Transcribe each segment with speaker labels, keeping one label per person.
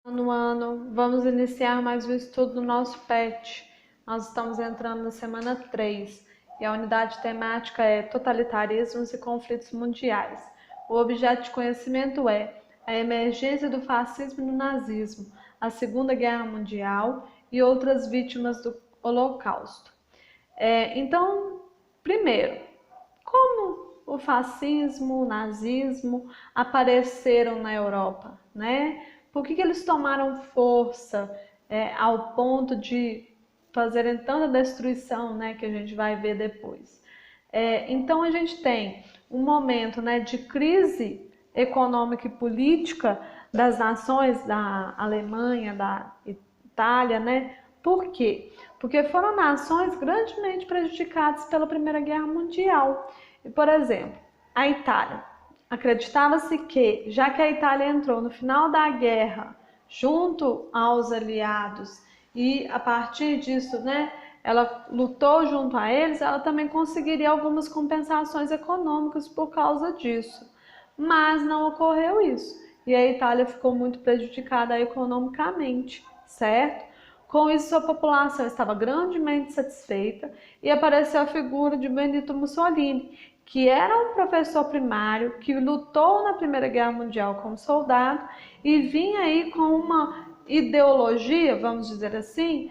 Speaker 1: No ano, vamos iniciar mais um estudo do nosso PET. Nós estamos entrando na semana 3 e a unidade temática é Totalitarismos e Conflitos Mundiais. O objeto de conhecimento é a emergência do fascismo e do nazismo, a Segunda Guerra Mundial e outras vítimas do Holocausto. Então, primeiro, como o fascismo, o nazismo apareceram na Europa, né? Por que eles tomaram força ao ponto de fazerem tanta destruição, né, que a gente vai ver depois? Então a gente tem um momento, né, de crise econômica e política das nações da Alemanha, da Itália, né? Por quê? Porque foram nações grandemente prejudicadas pela Primeira Guerra Mundial. E, por exemplo, a Itália. Acreditava-se que, já que a Itália entrou no final da guerra junto aos aliados e a partir disso, né, ela lutou junto a eles, ela também conseguiria algumas compensações econômicas por causa disso. Mas não ocorreu isso. E a Itália ficou muito prejudicada economicamente, certo? Com isso, sua população estava grandemente satisfeita e apareceu a figura de Benito Mussolini, que era um professor primário que lutou na Primeira Guerra Mundial como soldado e vinha aí com uma ideologia, vamos dizer assim,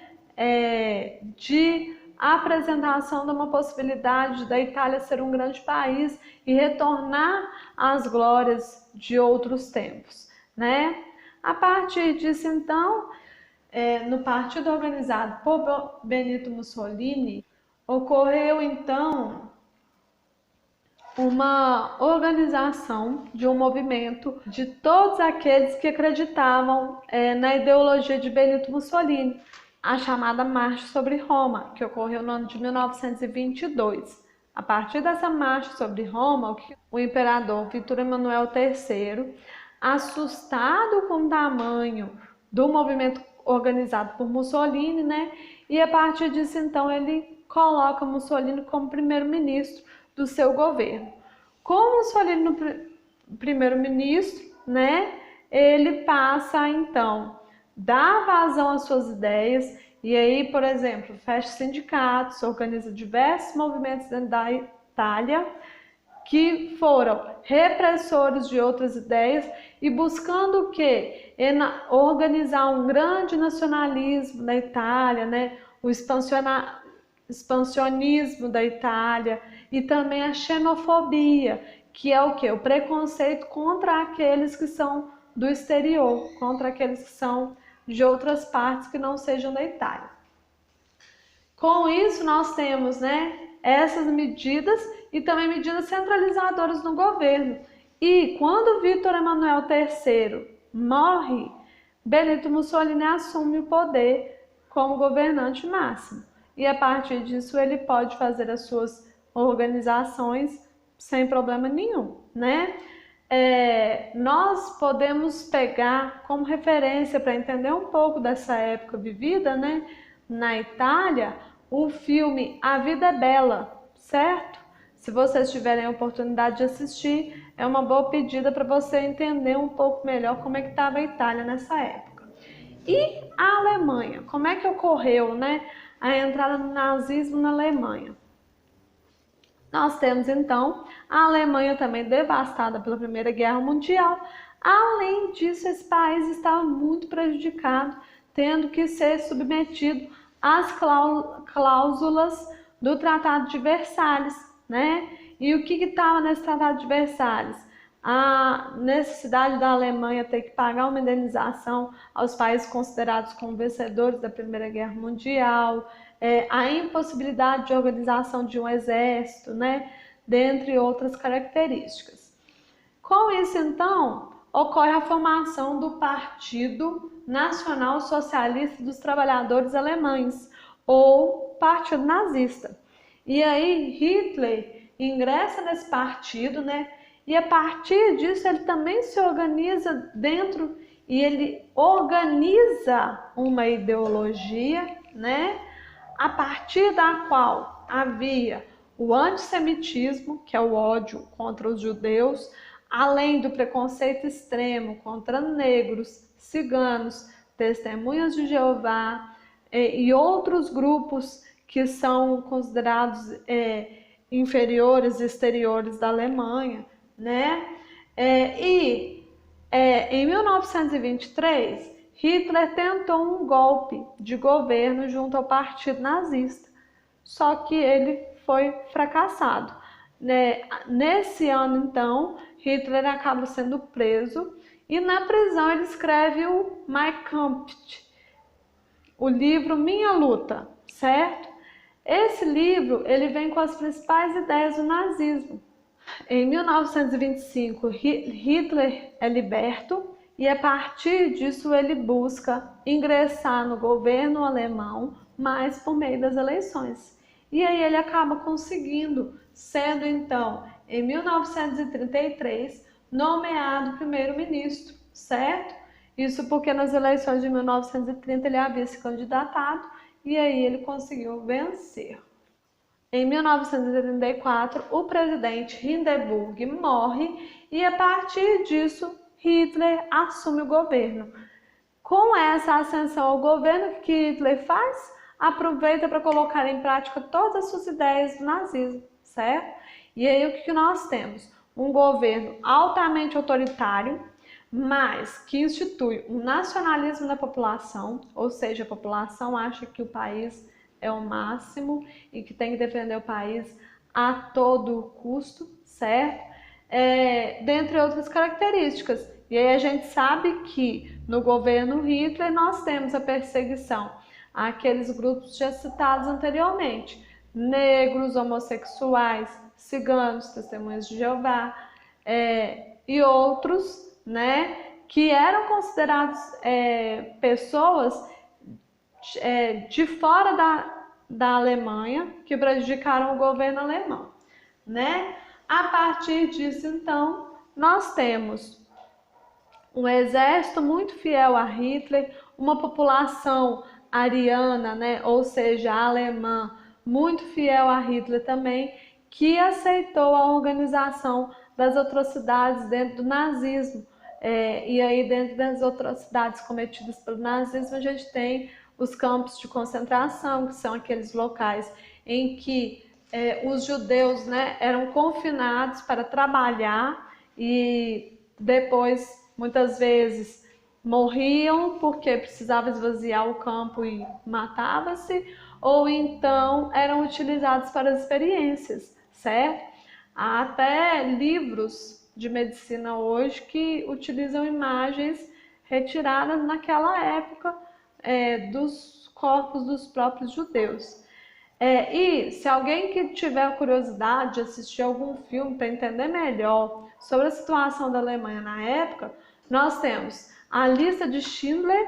Speaker 1: de apresentação de uma possibilidade da Itália ser um grande país e retornar às glórias de outros tempos, né? A partir disso, então, no partido organizado por Benito Mussolini, ocorreu então uma organização de um movimento de todos aqueles que acreditavam na ideologia de Benito Mussolini, a chamada Marcha sobre Roma, que ocorreu no ano de 1922. A partir dessa marcha sobre Roma, o imperador Vítor Emanuel III, assustado com o tamanho do movimento organizado por Mussolini, né? E a partir disso, então, ele coloca Mussolini como primeiro-ministro do seu governo. Com Mussolini no primeiro-ministro, né? Ele passa, então, dar vazão às suas ideias e aí, por exemplo, fecha sindicatos, organiza diversos movimentos dentro da Itália que foram repressores de outras ideias e buscando o quê? Organizar um grande nacionalismo na Itália, né? O expansionismo da Itália e também a xenofobia, que é o quê? O preconceito contra aqueles que são do exterior, contra aqueles que são de outras partes que não sejam da Itália. Com isso, nós temos, né, essas medidas e também medidas centralizadoras no governo. E quando Vítor Emanuel III morre, Benito Mussolini assume o poder como governante máximo. E a partir disso ele pode fazer as suas organizações sem problema nenhum, né? Nós podemos pegar como referência para entender um pouco dessa época vivida, né, na Itália, o filme A Vida é Bela, certo? Se vocês tiverem a oportunidade de assistir, é uma boa pedida para você entender um pouco melhor como é que estava a Itália nessa época. E a Alemanha, como é que ocorreu, né, a entrada do nazismo na Alemanha? Nós temos então a Alemanha também devastada pela Primeira Guerra Mundial. Além disso, esse país estava muito prejudicado, tendo que ser submetido às cláusulas do Tratado de Versalhes, né? E o que estava nesse Tratado de Versalhes? A necessidade da Alemanha ter que pagar uma indenização aos países considerados como vencedores da Primeira Guerra Mundial, a impossibilidade de organização de um exército, né, dentre outras características. Com isso, então, ocorre a formação do Partido Nacional Socialista dos Trabalhadores Alemães, ou Partido Nazista. E aí Hitler ingressa nesse partido, né, e a partir disso ele também se organiza dentro e ele organiza uma ideologia, né, a partir da qual havia o antissemitismo, que é o ódio contra os judeus, além do preconceito extremo contra negros, ciganos, testemunhas de Jeová e outros grupos que são considerados inferiores, exteriores da Alemanha, né? Em 1923, Hitler tentou um golpe de governo junto ao Partido Nazista, só que ele foi fracassado. Nesse ano, então, Hitler acaba sendo preso e na prisão ele escreve o Mein Kampf, o livro Minha Luta, certo? Esse livro ele vem com as principais ideias do nazismo. Em 1925, Hitler é liberto e a partir disso ele busca ingressar no governo alemão, mas por meio das eleições. E aí ele acaba conseguindo, sendo então, em 1933, nomeado primeiro-ministro, certo? Isso porque nas eleições de 1930 ele havia se candidatado e aí ele conseguiu vencer. Em 1934, o presidente Hindenburg morre e a partir disso Hitler assume o governo. Com essa ascensão ao governo, o que Hitler faz? Aproveita para colocar em prática todas as suas ideias do nazismo, certo? E aí o que nós temos? Um governo altamente autoritário, mas que institui um nacionalismo da população, ou seja, a população acha que o país é o máximo e que tem que defender o país a todo custo, certo? Dentre outras características. E aí a gente sabe que no governo Hitler nós temos a perseguição àqueles grupos já citados anteriormente, negros, homossexuais, ciganos, testemunhas de Jeová e outros, né, que eram considerados pessoas de fora da Alemanha, que prejudicaram o governo alemão, né? A partir disso, então, nós temos um exército muito fiel a Hitler, uma população ariana, né? Ou seja, alemã, muito fiel a Hitler também, que aceitou a organização das atrocidades dentro do nazismo. E aí, dentro das atrocidades cometidas pelo nazismo, a gente tem os campos de concentração, que são aqueles locais em que os judeus, né, eram confinados para trabalhar e depois, muitas vezes, morriam porque precisava esvaziar o campo e matava-se, ou então eram utilizados para as experiências, certo? Há até livros de medicina hoje que utilizam imagens retiradas naquela época dos corpos dos próprios judeus. E se alguém que tiver curiosidade de assistir algum filme para entender melhor sobre a situação da Alemanha na época, nós temos A Lista de Schindler,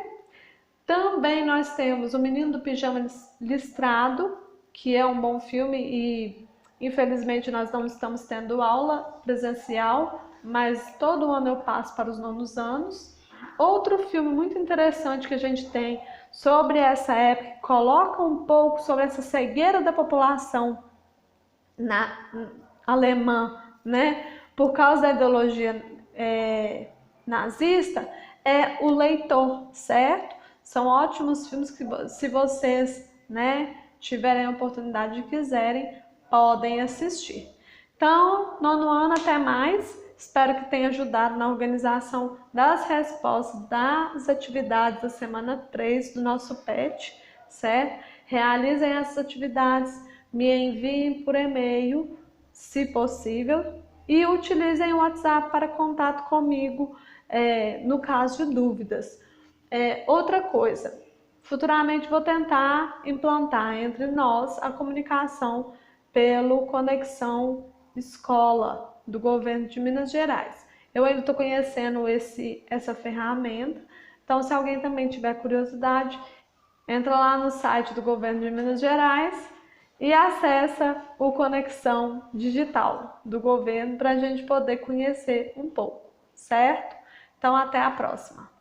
Speaker 1: também nós temos O Menino do Pijama Listrado, que é um bom filme e infelizmente nós não estamos tendo aula presencial, mas todo ano eu passo para os 9º anos. Outro filme muito interessante que a gente tem sobre essa época, coloca um pouco sobre essa cegueira da população alemã, né, por causa da ideologia nazista, é O Leitor, certo? São ótimos filmes que, se vocês, né, tiverem a oportunidade e quiserem, podem assistir. Então, 9º ano, até mais. Espero que tenha ajudado na organização das respostas das atividades da semana 3 do nosso PET, certo? Realizem essas atividades, me enviem por e-mail, se possível, e utilizem o WhatsApp para contato comigo no caso de dúvidas. Outra coisa, futuramente vou tentar implantar entre nós a comunicação pelo Conexão Escola do governo de Minas Gerais. Eu ainda estou conhecendo essa ferramenta, então se alguém também tiver curiosidade, entra lá no site do governo de Minas Gerais e acessa o Conexão Digital do governo para a gente poder conhecer um pouco, certo? Então até a próxima!